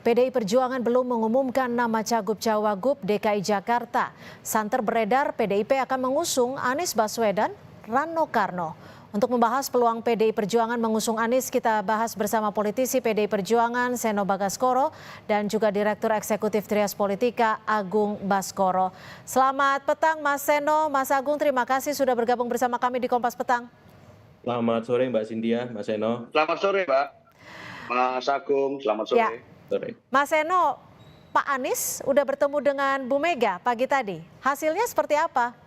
PDI Perjuangan belum mengumumkan nama Cagup-Cawagup DKI Jakarta. Santer beredar PDIP akan mengusung Anies Baswedan, Rano Karno. Untuk membahas peluang PDI Perjuangan mengusung Anies, kita bahas bersama politisi PDI Perjuangan Seno Bagaskoro dan juga Direktur Eksekutif Trias Politika Agung Baskoro. Selamat petang Mas Seno, Mas Agung, terima kasih sudah bergabung bersama kami di Kompas Petang. Selamat sore Mbak Cynthia, Mas Seno. Selamat sore Mbak. Mas Agung, selamat sore. Ya. Mas Seno, Pak Anies udah bertemu dengan Bu Mega pagi tadi. Hasilnya seperti apa?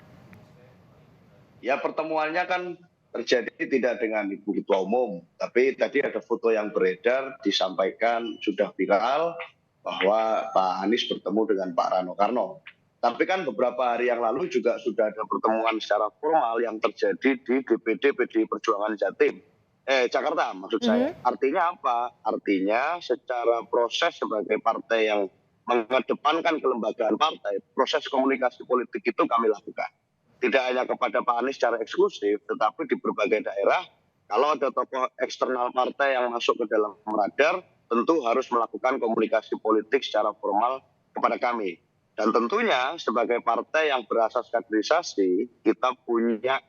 Ya, pertemuannya kan terjadi tidak dengan Ibu Ketua Umum, tapi tadi ada foto yang beredar disampaikan sudah viral bahwa Pak Anies bertemu dengan Pak Rano Karno. Tapi kan beberapa hari yang lalu juga sudah ada pertemuan secara formal yang terjadi di DPD PDI Perjuangan Jatim. Jakarta maksud saya. Artinya apa? Artinya secara proses sebagai partai yang mengedepankan kelembagaan partai, proses komunikasi politik itu kami lakukan. Tidak hanya kepada Pak Anies secara eksklusif, tetapi di berbagai daerah, kalau ada tokoh eksternal partai yang masuk ke dalam radar, tentu harus melakukan komunikasi politik secara formal kepada kami. Dan tentunya sebagai partai yang berasas kaderisasi, kita punya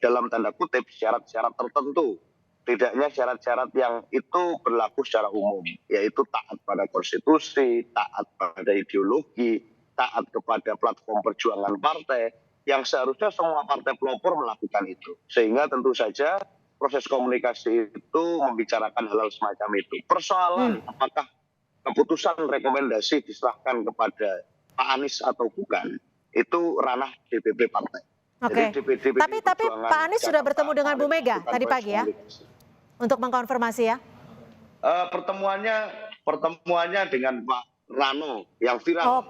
dalam tanda kutip syarat-syarat tertentu. Tidaknya syarat-syarat yang itu berlaku secara umum, yaitu taat pada konstitusi, taat pada ideologi, taat kepada platform perjuangan partai, yang seharusnya semua partai pelopor melakukan itu. Sehingga tentu saja proses komunikasi itu membicarakan hal-hal semacam itu. Persoalan apakah keputusan rekomendasi diserahkan kepada Pak Anies atau bukan, itu ranah DPP partai. Oke. Tapi Pak Anies sudah bertemu dengan Bu Mega tadi pagi ya? Untuk mengkonfirmasi ya? Pertemuannya dengan Pak Rano yang viral.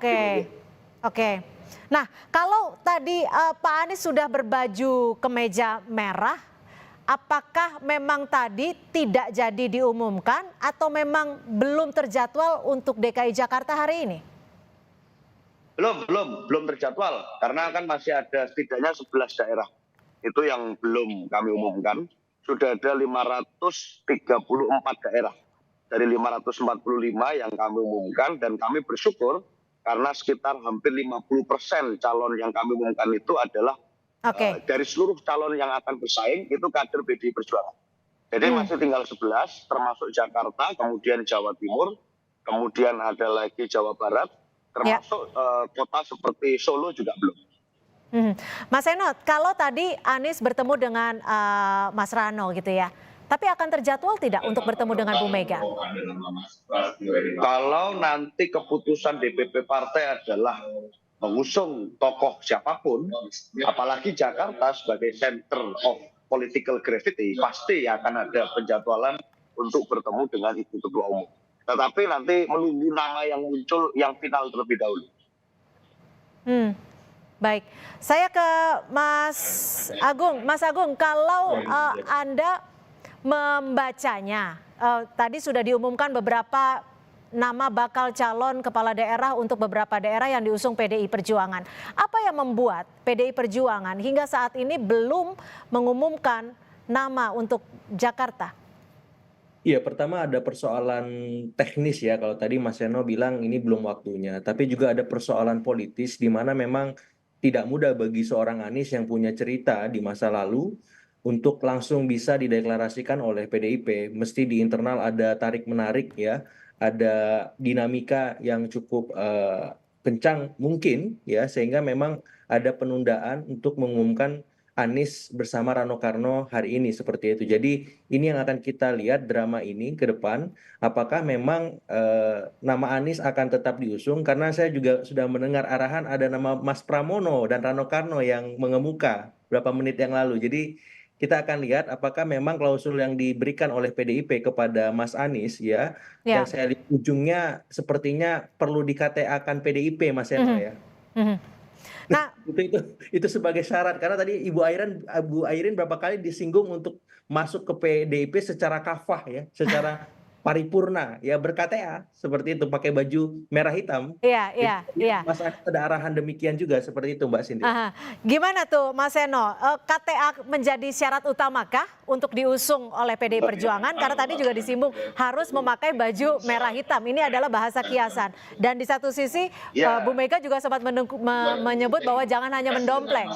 Oke. Nah, kalau tadi Pak Anies sudah berbaju kemeja merah, apakah memang tadi tidak jadi diumumkan atau memang belum terjadwal untuk DKI Jakarta hari ini? Belum terjadwal, karena kan masih ada setidaknya 11 daerah. Itu yang belum kami umumkan. Sudah ada 534 daerah dari 545 yang kami umumkan, dan kami bersyukur karena sekitar hampir 50% calon yang kami umumkan itu adalah dari seluruh calon yang akan bersaing itu kader PDI Perjuangan. Jadi masih tinggal 11, termasuk Jakarta, kemudian Jawa Timur, kemudian ada lagi Jawa Barat, termasuk kota seperti Solo juga belum. Mas Seno, kalau tadi Anies bertemu dengan Mas Rano gitu ya, tapi akan terjadwal tidak untuk bertemu dengan Bu Mega? Kalau nanti keputusan DPP partai adalah mengusung tokoh siapapun, apalagi Jakarta sebagai center of political gravity, pasti akan ada penjadwalan untuk bertemu dengan Ibu Ketua Umum. Tetapi nanti menunggu nama yang muncul yang final terlebih dahulu. Baik, saya ke Mas Agung. Mas Agung, kalau Anda membacanya, tadi sudah diumumkan beberapa nama bakal calon kepala daerah untuk beberapa daerah yang diusung PDI Perjuangan. Apa yang membuat PDI Perjuangan hingga saat ini belum mengumumkan nama untuk Jakarta? Iya, pertama ada persoalan teknis ya, kalau tadi Mas Seno bilang ini belum waktunya. Tapi juga ada persoalan politis di mana memang tidak mudah bagi seorang Anies yang punya cerita di masa lalu untuk langsung bisa dideklarasikan oleh PDIP. Mesti di internal ada tarik-menarik ya, ada dinamika yang cukup kencang mungkin ya, sehingga memang ada penundaan untuk mengumumkan Anies bersama Rano Karno hari ini seperti itu. Jadi ini yang akan kita lihat drama ini ke depan. Apakah memang nama Anies akan tetap diusung? Karena saya juga sudah mendengar arahan ada nama Mas Pramono dan Rano Karno yang mengemuka beberapa menit yang lalu. Jadi kita akan lihat apakah memang klausul yang diberikan oleh PDIP kepada Mas Anies ya. Yang saya lihat ujungnya sepertinya perlu di-KTA-kan PDIP, Mas Seno ya. Nah, itu sebagai syarat, karena tadi Ibu Airin berapa kali disinggung untuk masuk ke PDIP secara kafah ya, secara paripurna ya ber-KTA seperti itu pakai baju merah hitam. Iya, Jadi iya, iya. Mas Anies ada arahan demikian juga seperti itu Mbak Cindy. Aha. Gimana tuh Mas Seno, KTA menjadi syarat utamakah untuk diusung oleh PDI Perjuangan? Karena tadi juga disinggung harus memakai baju merah hitam. Ini adalah bahasa kiasan. Dan di satu sisi Ya. Bu Mega juga sempat menyebut bahwa jangan hanya mendompleng.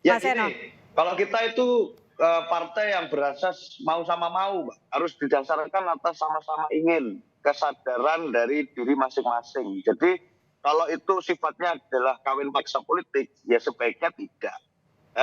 Ya Mas Seno. gini, kalau kita itu partai yang berasas mau sama mau, Mbak. Harus didasarkan atas sama-sama ingin, kesadaran dari diri masing-masing. Jadi kalau itu sifatnya adalah kawin paksa politik, ya sebaiknya tidak.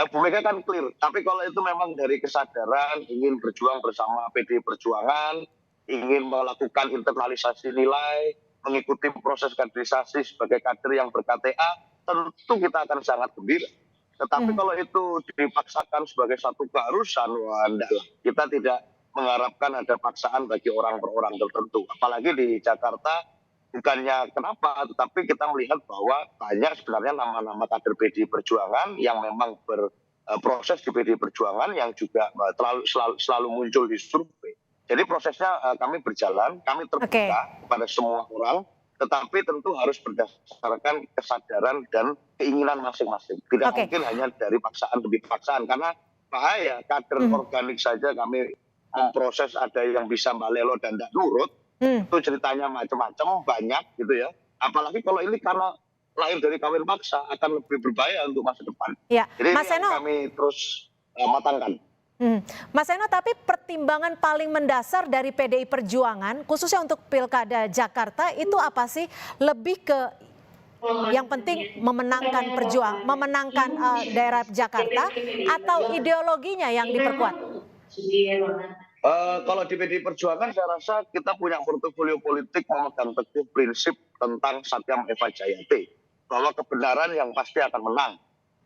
Bu Mega kan clear, tapi kalau itu memang dari kesadaran, ingin berjuang bersama PDI Perjuangan, ingin melakukan internalisasi nilai, mengikuti proses kaderisasi sebagai kader yang ber-KTA, tentu kita akan sangat gembira. Tetapi kalau itu dipaksakan sebagai satu keharusan, wah enggak lah. Kita tidak mengharapkan ada paksaan bagi orang per orang tertentu. Apalagi di Jakarta, bukannya kenapa, tetapi kita melihat bahwa banyak sebenarnya nama-nama kader PDI Perjuangan yang memang berproses di PDI Perjuangan yang juga selalu muncul di survei. Jadi prosesnya kami berjalan, kami terbuka kepada semua orang, tetapi tentu harus berdasarkan kesadaran dan keinginan masing-masing. Tidak mungkin hanya dari paksaan demi paksaan, karena bahaya kader organik saja kami memproses, ada yang bisa balelo dan tidak nurut, itu ceritanya macam-macam, banyak gitu ya. Apalagi kalau ini karena lahir dari kawin paksa, akan lebih berbahaya untuk masa depan. Ya. Jadi Mas ini yang Seno, kami terus matangkan. Mas Seno, tapi pertimbangan paling mendasar dari PDI Perjuangan, khususnya untuk Pilkada Jakarta, itu apa sih? Lebih ke yang penting memenangkan daerah Jakarta, atau ideologinya yang diperkuat? Kalau di PDI Perjuangan saya rasa kita punya portofolio politik memegang teguh prinsip tentang Satyam Eva Jayate, bahwa kebenaran yang pasti akan menang.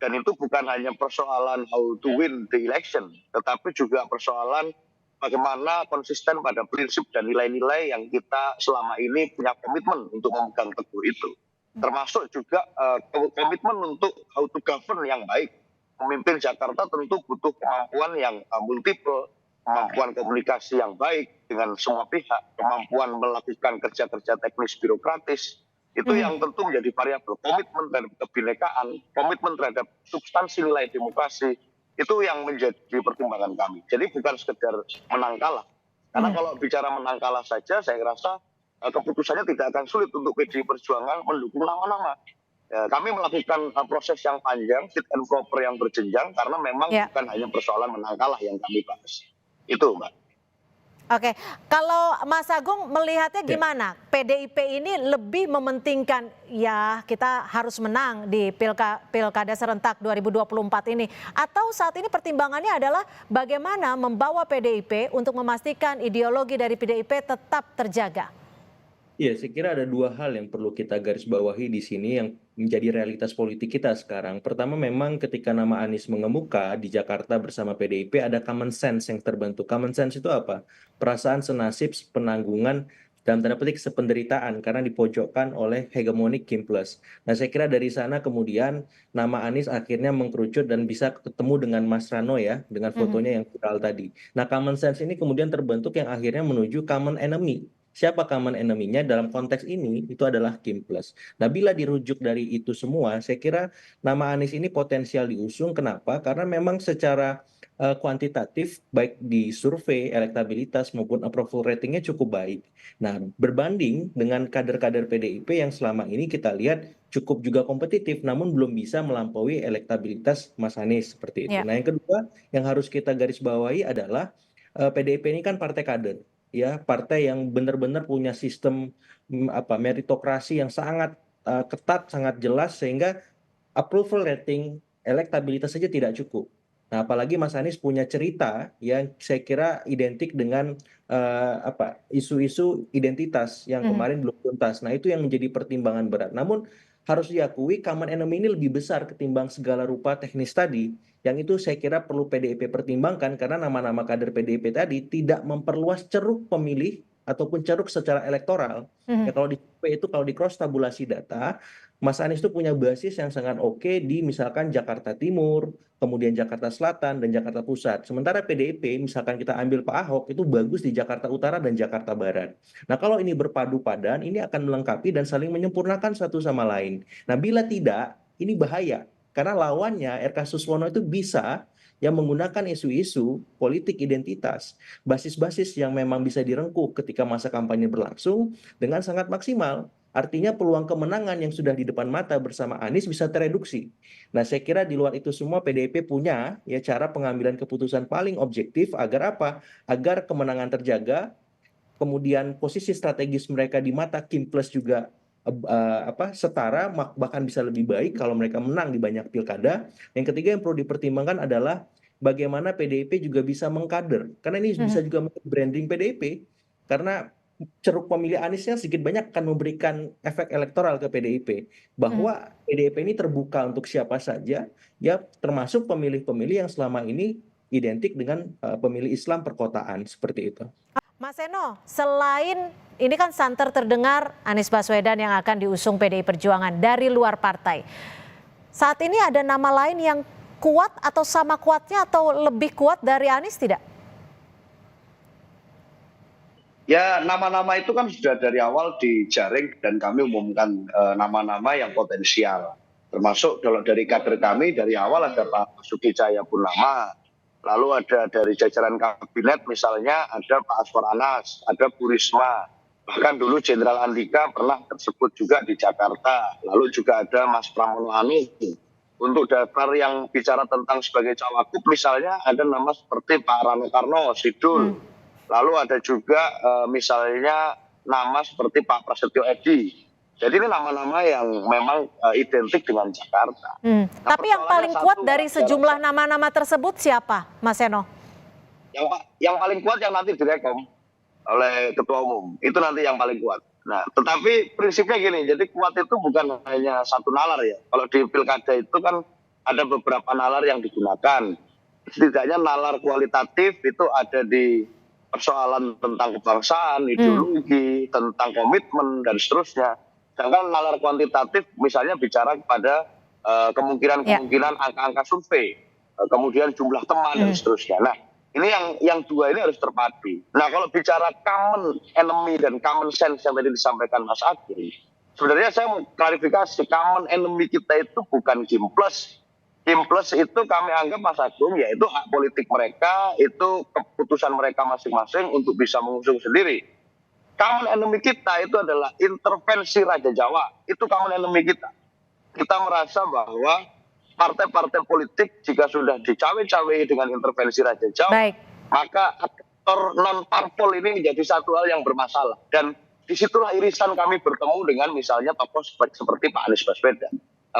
Dan itu bukan hanya persoalan how to win the election, tetapi juga persoalan bagaimana konsisten pada prinsip dan nilai-nilai yang kita selama ini punya komitmen untuk memegang teguh itu. Termasuk juga komitmen untuk how to govern yang baik. Memimpin Jakarta tentu butuh kemampuan yang multiple, kemampuan komunikasi yang baik dengan semua pihak, kemampuan melakukan kerja-kerja teknis birokratis. Itu yang tentu menjadi variabel. Komitmen terhadap kebinekaan, komitmen terhadap substansi nilai demokrasi, itu yang menjadi pertimbangan kami. Jadi bukan sekedar menang kalah. Karena kalau bicara menang kalah saja, saya rasa keputusannya tidak akan sulit untuk PDI Perjuangan mendukung nama-nama. Kami melakukan proses yang panjang, fit and proper yang berjenjang, karena memang bukan hanya persoalan menang kalah yang kami bahas. Itu, Mbak. Oke, kalau Mas Agung melihatnya gimana? PDIP ini lebih mementingkan ya kita harus menang di Pilkada serentak 2024 ini. Atau saat ini pertimbangannya adalah bagaimana membawa PDIP untuk memastikan ideologi dari PDIP tetap terjaga? Iya, saya kira ada dua hal yang perlu kita garis bawahi di sini yang menjadi realitas politik kita sekarang. Pertama, memang ketika nama Anies mengemuka di Jakarta bersama PDIP, ada common sense yang terbentuk. Common sense itu apa? Perasaan senasib, penanggungan, dalam tanda petik sependeritaan karena dipojokkan oleh hegemonik Kim Plus. Nah, saya kira dari sana kemudian nama Anies akhirnya mengkerucut dan bisa ketemu dengan Mas Rano ya, dengan fotonya yang viral tadi. Nah, common sense ini kemudian terbentuk yang akhirnya menuju common enemy. Siapa common enemy-nya dalam konteks ini? Itu adalah Kim Plus. Nah, bila dirujuk dari itu semua, saya kira nama Anies ini potensial diusung. Kenapa? Karena memang secara kuantitatif, baik di survei, elektabilitas maupun approval ratingnya cukup baik. Nah, berbanding dengan kader-kader PDIP yang selama ini kita lihat cukup juga kompetitif, namun belum bisa melampaui elektabilitas Mas Anies seperti itu. Nah, yang kedua yang harus kita garis bawahi adalah PDIP ini kan partai kader. Ya, partai yang benar-benar punya sistem meritokrasi yang sangat ketat, sangat jelas sehingga approval rating, elektabilitas saja tidak cukup. Nah, apalagi Mas Anies punya cerita yang saya kira identik dengan isu-isu identitas yang kemarin belum tuntas. Nah, itu yang menjadi pertimbangan berat. Namun harus diakui common enemy ini lebih besar ketimbang segala rupa teknis tadi. Yang itu saya kira perlu PDIP pertimbangkan karena nama-nama kader PDIP tadi tidak memperluas ceruk pemilih ataupun ceruk secara elektoral. Ya kalau di survei itu kalau di cross tabulasi data, Mas Anies itu punya basis yang sangat oke di misalkan Jakarta Timur, kemudian Jakarta Selatan dan Jakarta Pusat. Sementara PDIP misalkan kita ambil Pak Ahok itu bagus di Jakarta Utara dan Jakarta Barat. Nah, kalau ini berpadu padan, ini akan melengkapi dan saling menyempurnakan satu sama lain. Nah, bila tidak, ini bahaya. Karena lawannya RK Suswono itu bisa yang menggunakan isu-isu politik identitas, basis-basis yang memang bisa direngkuh ketika masa kampanye berlangsung dengan sangat maksimal. Artinya peluang kemenangan yang sudah di depan mata bersama Anies bisa tereduksi. Nah, saya kira di luar itu semua PDIP punya ya cara pengambilan keputusan paling objektif agar apa? Agar kemenangan terjaga, kemudian posisi strategis mereka di mata Kim Plus juga setara bahkan bisa lebih baik kalau mereka menang di banyak pilkada. Yang ketiga yang perlu dipertimbangkan adalah bagaimana PDIP juga bisa mengkader karena ini bisa juga branding PDIP karena ceruk pemilih Aniesnya sedikit banyak akan memberikan efek elektoral ke PDIP bahwa PDIP ini terbuka untuk siapa saja ya termasuk pemilih-pemilih yang selama ini identik dengan pemilih Islam perkotaan seperti itu. Mas Eno, selain ini kan santer terdengar Anies Baswedan yang akan diusung PDI Perjuangan dari luar partai. Saat ini ada nama lain yang kuat atau sama kuatnya atau lebih kuat dari Anies tidak? Ya, nama-nama itu kan sudah dari awal dijaring dan kami umumkan nama-nama yang potensial. Termasuk kalau dari kader kami dari awal ada Pak Basuki Cahayapurnama, lalu ada dari jajaran kabinet misalnya ada Pak Aswar Anas, ada Bu Risma, bahkan dulu Jenderal Andika pernah tersebut juga di Jakarta, lalu juga ada Mas Pramono Anung. Untuk daftar yang bicara tentang sebagai cawagup misalnya ada nama seperti Pak Rano Karno, Sidul. Lalu ada juga misalnya nama seperti Pak Prasetyo Edy. Jadi ini nama-nama yang memang identik dengan Jakarta. Nah, tapi yang paling kuat dari sejumlah nama-nama tersebut siapa, Mas Eno? Yang paling kuat yang nanti direkom oleh Ketua Umum. Itu nanti yang paling kuat. Nah, tetapi prinsipnya gini, jadi kuat itu bukan hanya satu nalar ya. Kalau di pilkada itu kan ada beberapa nalar yang digunakan. Setidaknya nalar kualitatif itu ada di persoalan tentang kebangsaan, ideologi, tentang komitmen, dan seterusnya. Sedangkan nalar kuantitatif misalnya bicara kepada kemungkinan-kemungkinan angka-angka survei, kemudian jumlah teman, dan seterusnya. Nah, ini yang dua ini harus terpadu. Nah, kalau bicara common enemy dan common sense yang tadi disampaikan Mas Agung, sebenarnya saya mau klarifikasi, common enemy kita itu bukan Kim Plus. Kim Plus itu kami anggap Mas Agung yaitu hak politik mereka, itu keputusan mereka masing-masing untuk bisa mengusung sendiri. Common enemy kita itu adalah intervensi Raja Jawa, itu common enemy kita. Kita merasa bahwa partai-partai politik jika sudah dicawe-cawe dengan intervensi Raja Jawa, maka aktor non-parpol ini menjadi satu hal yang bermasalah. Dan disitulah irisan kami bertemu dengan misalnya tokoh seperti Pak Anies Baswedan.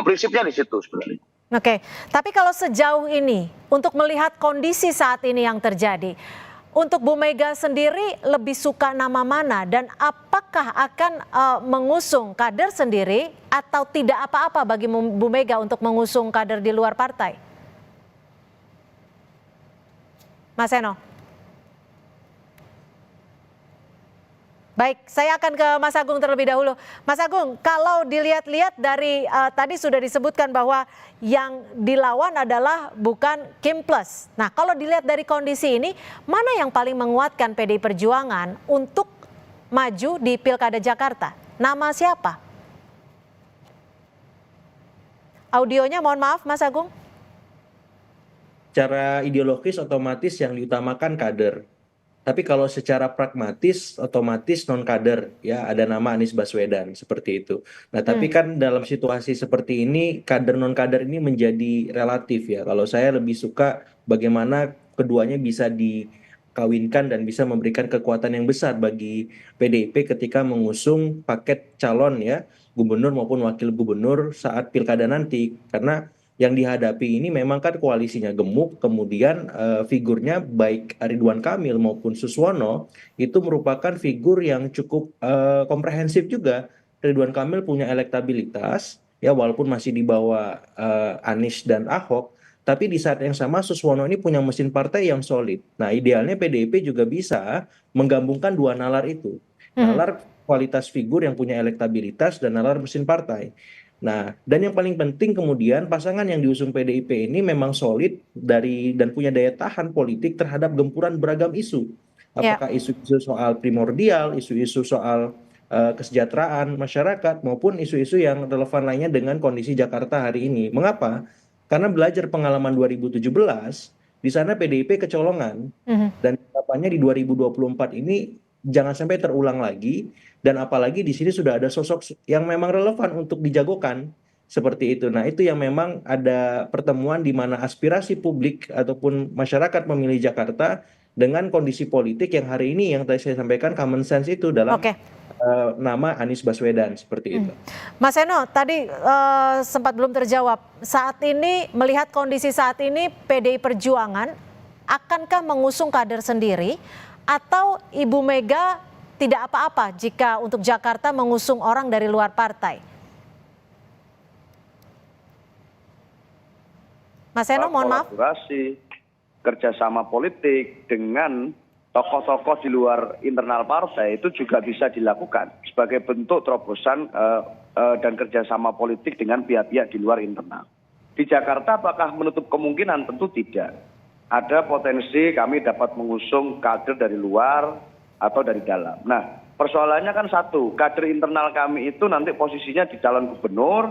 Prinsipnya di situ sebenarnya. Oke, tapi kalau sejauh ini untuk melihat kondisi saat ini yang terjadi, untuk Bu Mega sendiri lebih suka nama mana dan apakah akan mengusung kader sendiri atau tidak apa-apa bagi Bu Mega untuk mengusung kader di luar partai? Mas Eno. Baik, saya akan ke Mas Agung terlebih dahulu. Mas Agung, kalau dilihat-lihat dari tadi sudah disebutkan bahwa yang dilawan adalah bukan Kim Plus. Nah, kalau dilihat dari kondisi ini, mana yang paling menguatkan PDI Perjuangan untuk maju di Pilkada Jakarta? Nama siapa? Audionya mohon maaf, Mas Agung. Secara ideologis otomatis yang diutamakan kader. Tapi kalau secara pragmatis otomatis non kader ya ada nama Anies Baswedan seperti itu. Nah, tapi kan dalam situasi seperti ini kader non kader ini menjadi relatif ya. Kalau saya lebih suka bagaimana keduanya bisa dikawinkan dan bisa memberikan kekuatan yang besar bagi PDIP ketika mengusung paket calon ya gubernur maupun wakil gubernur saat pilkada nanti. Karena yang dihadapi ini memang kan koalisinya gemuk, kemudian figurnya baik Ridwan Kamil maupun Suswono itu merupakan figur yang cukup komprehensif juga. Ridwan Kamil punya elektabilitas, ya walaupun masih di bawah Anies dan Ahok, Tapi di saat yang sama Suswono ini punya mesin partai yang solid. Nah, idealnya PDIP juga bisa menggabungkan dua nalar itu. Mhm. Nalar kualitas figur yang punya elektabilitas dan nalar mesin partai. Nah, dan yang paling penting kemudian pasangan yang diusung PDIP ini memang solid dan punya daya tahan politik terhadap gempuran beragam isu. Ya, Apakah isu-isu soal primordial, isu-isu soal kesejahteraan masyarakat maupun isu-isu yang relevan lainnya dengan kondisi Jakarta hari ini. Mengapa? Karena belajar pengalaman 2017, di sana PDIP kecolongan mhm. dan harapannya di 2024 ini jangan sampai terulang lagi dan apalagi di sini sudah ada sosok yang memang relevan untuk dijagokan seperti itu. Nah, itu yang memang ada pertemuan di mana aspirasi publik ataupun masyarakat memilih Jakarta dengan kondisi politik yang hari ini yang tadi saya sampaikan common sense itu dalam Oke. nama Anies Baswedan seperti Hmm. itu. Mas Eno, tadi sempat belum terjawab. Saat ini, melihat kondisi saat ini, PDI Perjuangan akankah mengusung kader sendiri atau Ibu Mega tidak apa-apa jika untuk Jakarta mengusung orang dari luar partai? Mas Eno, mohon maaf. Kolaborasi, kerjasama politik dengan tokoh-tokoh di luar internal partai itu juga bisa dilakukan sebagai bentuk terobosan dan kerjasama politik dengan pihak-pihak di luar internal. Di Jakarta apakah menutup kemungkinan? Tentu tidak. Ada potensi kami dapat mengusung kader dari luar atau dari dalam. Nah, persoalannya kan satu, kader internal kami itu nanti posisinya di calon gubernur,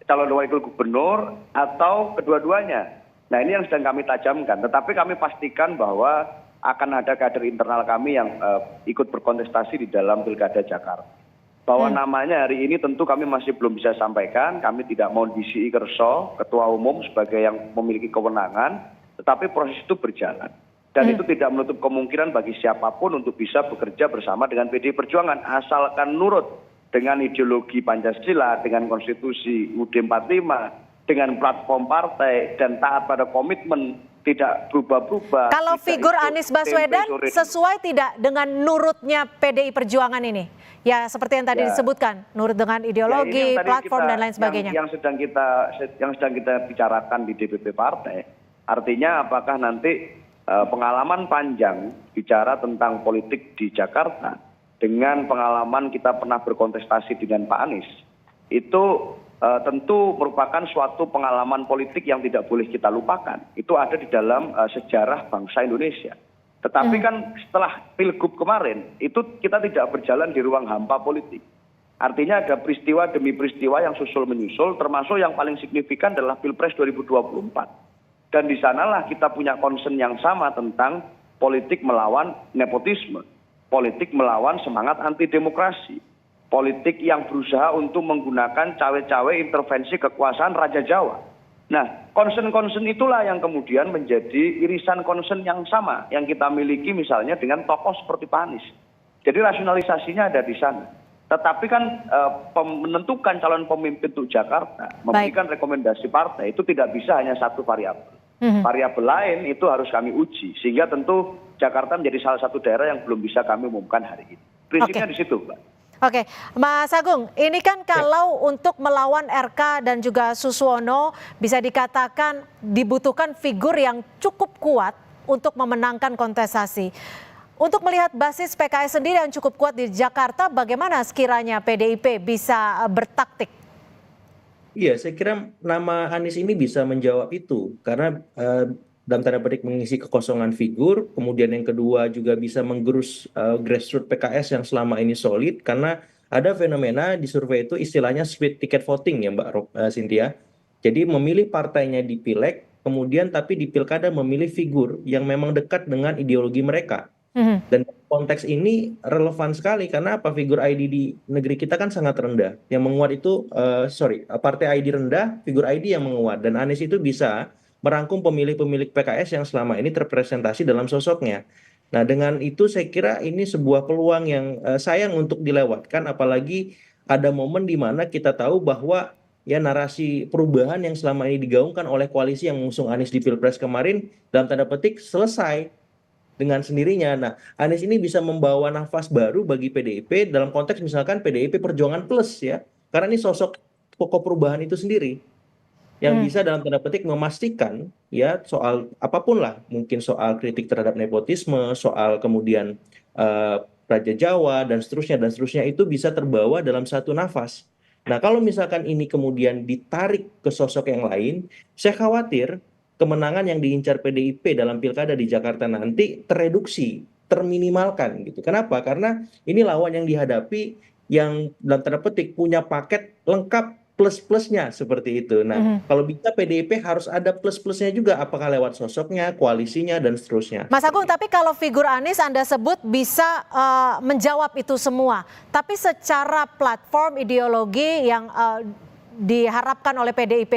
calon wakil gubernur, atau kedua-duanya. Nah, ini yang sedang kami tajamkan. Tetapi kami pastikan bahwa akan ada kader internal kami yang ikut berkontestasi di dalam Pilkada Jakarta. Bahwa namanya hari ini tentu kami masih belum bisa sampaikan. Kami tidak mau DCI Kerso, Ketua Umum sebagai yang memiliki kewenangan. Tetapi proses itu berjalan. Dan itu tidak menutup kemungkinan bagi siapapun untuk bisa bekerja bersama dengan PDI Perjuangan. Asalkan nurut dengan ideologi Pancasila, dengan konstitusi UUD 45, dengan platform partai, dan taat pada komitmen, tidak berubah-ubah. Kalau figur Anies Baswedan sesuai tidak dengan nurutnya PDI Perjuangan ini? Ya seperti yang tadi disebutkan, nurut dengan ideologi, platform dan lain sebagainya. Yang sedang kita bicarakan di DPP partai, artinya apakah nanti pengalaman panjang bicara tentang politik di Jakarta dengan pengalaman kita pernah berkontestasi dengan Pak Anies, itu tentu merupakan suatu pengalaman politik yang tidak boleh kita lupakan. Itu ada di dalam sejarah bangsa Indonesia. Tetapi kan setelah Pilgub kemarin, itu kita tidak berjalan di ruang hampa politik. Artinya ada peristiwa demi peristiwa yang susul menyusul, termasuk yang paling signifikan adalah Pilpres 2024. Dan di sanalah kita punya concern yang sama tentang politik melawan nepotisme, politik melawan semangat anti demokrasi, politik yang berusaha untuk menggunakan cawe-cawe intervensi kekuasaan Raja Jawa. Nah, concern-concern itulah yang kemudian menjadi irisan concern yang sama yang kita miliki misalnya dengan tokoh seperti Pak Anies. Jadi rasionalisasinya ada di sana. Tetapi kan menentukan calon pemimpin untuk Jakarta, memberikan rekomendasi partai itu tidak bisa hanya satu variabel. Variabel lain itu harus kami uji, sehingga tentu Jakarta menjadi salah satu daerah yang belum bisa kami umumkan hari ini. Prinsipnya di situ, Mbak. Oke, Mas Agung, ini kan kalau untuk melawan RK dan juga Suswono bisa dikatakan dibutuhkan figur yang cukup kuat untuk memenangkan kontestasi. Untuk melihat basis PKS sendiri yang cukup kuat di Jakarta, bagaimana sekiranya PDIP bisa bertaktik? Iya, saya kira nama Anies ini bisa menjawab itu karena dalam tanda petik mengisi kekosongan figur, kemudian yang kedua juga bisa menggerus grassroots PKS yang selama ini solid karena ada fenomena di survei itu istilahnya split ticket voting ya Mbak Cynthia. Jadi memilih partainya di pileg, kemudian tapi di pilkada memilih figur yang memang dekat dengan ideologi mereka. Dan konteks ini relevan sekali karena apa, figur ID di negeri kita kan sangat rendah. Yang menguat itu partai ID rendah, figur ID yang menguat dan Anies itu bisa merangkum pemilih-pemilih PKS yang selama ini terrepresentasi dalam sosoknya. Nah, dengan itu saya kira ini sebuah peluang yang sayang untuk dilewatkan apalagi ada momen di mana kita tahu bahwa ya narasi perubahan yang selama ini digaungkan oleh koalisi yang mengusung Anies di Pilpres kemarin dalam tanda petik selesai dengan sendirinya. Nah, Anies ini bisa membawa nafas baru bagi PDIP dalam konteks misalkan PDIP Perjuangan Plus ya. Karena ini sosok pokok perubahan itu sendiri. yang bisa dalam tanda petik memastikan ya soal apapun lah, mungkin soal kritik terhadap nepotisme, soal kemudian Raja Jawa dan seterusnya itu bisa terbawa dalam satu nafas. Nah, kalau misalkan ini kemudian ditarik ke sosok yang lain, saya khawatir kemenangan yang diincar PDIP dalam pilkada di Jakarta nanti tereduksi, terminimalkan gitu. Kenapa? Karena ini lawan yang dihadapi yang dalam tanda petik punya paket lengkap plus-plusnya seperti itu. Nah, kalau bisa PDIP harus ada plus-plusnya juga, apakah lewat sosoknya, koalisinya, dan seterusnya. Mas Agung, tapi kalau figur Anies Anda sebut bisa menjawab itu semua. Tapi secara platform ideologi yang diharapkan oleh PDI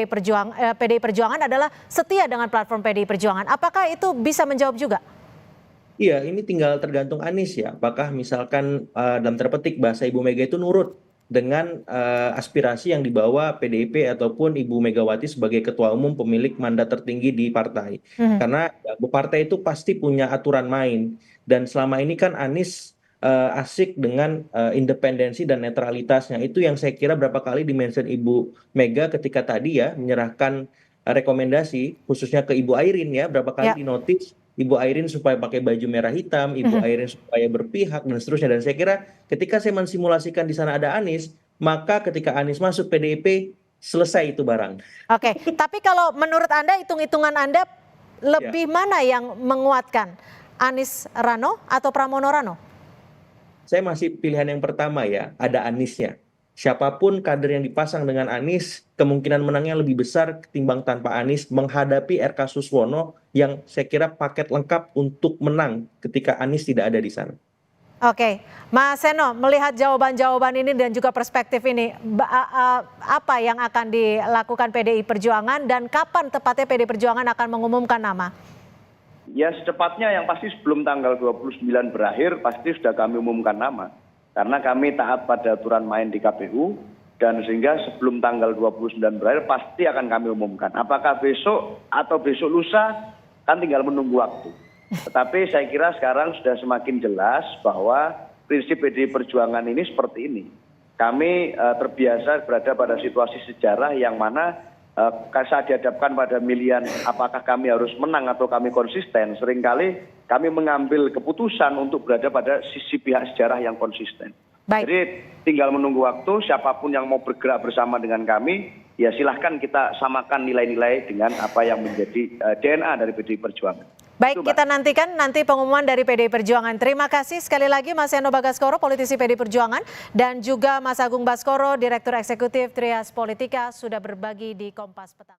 Perjuangan adalah setia dengan platform PDI Perjuangan. Apakah itu bisa menjawab juga? Iya, ini tinggal tergantung Anies ya. Apakah misalkan dalam tanda petik bahasa Ibu Mega itu nurut dengan aspirasi yang dibawa PDIP ataupun Ibu Megawati sebagai ketua umum pemilik mandat tertinggi di partai. Karena partai itu pasti punya aturan main. Dan selama ini kan Anies asik dengan independensi dan netralitasnya. Itu yang saya kira berapa kali dimention Ibu Mega ketika tadi ya menyerahkan rekomendasi khususnya ke Ibu Airin ya, berapa kali dinotis Ibu Airin supaya pakai baju merah hitam, Ibu Airin supaya berpihak dan seterusnya. Dan saya kira ketika saya mensimulasikan di sana ada Anies, maka ketika Anies masuk PDIP selesai itu barang. Oke, tapi kalau menurut Anda, hitung-hitungan Anda lebih mana yang menguatkan? Anies Rano atau Pramono Rano? Saya masih pilihan yang pertama ya, ada Aniesnya. Siapapun kader yang dipasang dengan Anies, kemungkinan menangnya lebih besar ketimbang tanpa Anies menghadapi RK Suswono yang saya kira paket lengkap untuk menang ketika Anies tidak ada di sana. Oke, Mas Seno, melihat jawaban-jawaban ini dan juga perspektif ini, apa yang akan dilakukan PDI Perjuangan dan kapan tepatnya PDI Perjuangan akan mengumumkan nama? Ya secepatnya, yang pasti sebelum tanggal 29 berakhir pasti sudah kami umumkan nama. Karena kami taat pada aturan main di KPU, dan sehingga sebelum tanggal 29 berakhir pasti akan kami umumkan. Apakah besok atau besok lusa, kan tinggal menunggu waktu. Tetapi saya kira sekarang sudah semakin jelas bahwa prinsip PDI Perjuangan ini seperti ini. Kami terbiasa berada pada situasi sejarah yang mana saat dihadapkan pada pilihan apakah kami harus menang atau kami konsisten, seringkali kami mengambil keputusan untuk berada pada sisi pihak sejarah yang konsisten. Baik. Jadi tinggal menunggu waktu, siapapun yang mau bergerak bersama dengan kami, ya silahkan kita samakan nilai-nilai dengan apa yang menjadi DNA dari PDI Perjuangan. Baik, kita nantikan nanti pengumuman dari PDI Perjuangan. Terima kasih sekali lagi Mas Seno Bagaskoro, politisi PDI Perjuangan, dan juga Mas Agung Baskoro, Direktur Eksekutif Trias Politika, sudah berbagi di Kompas Petang.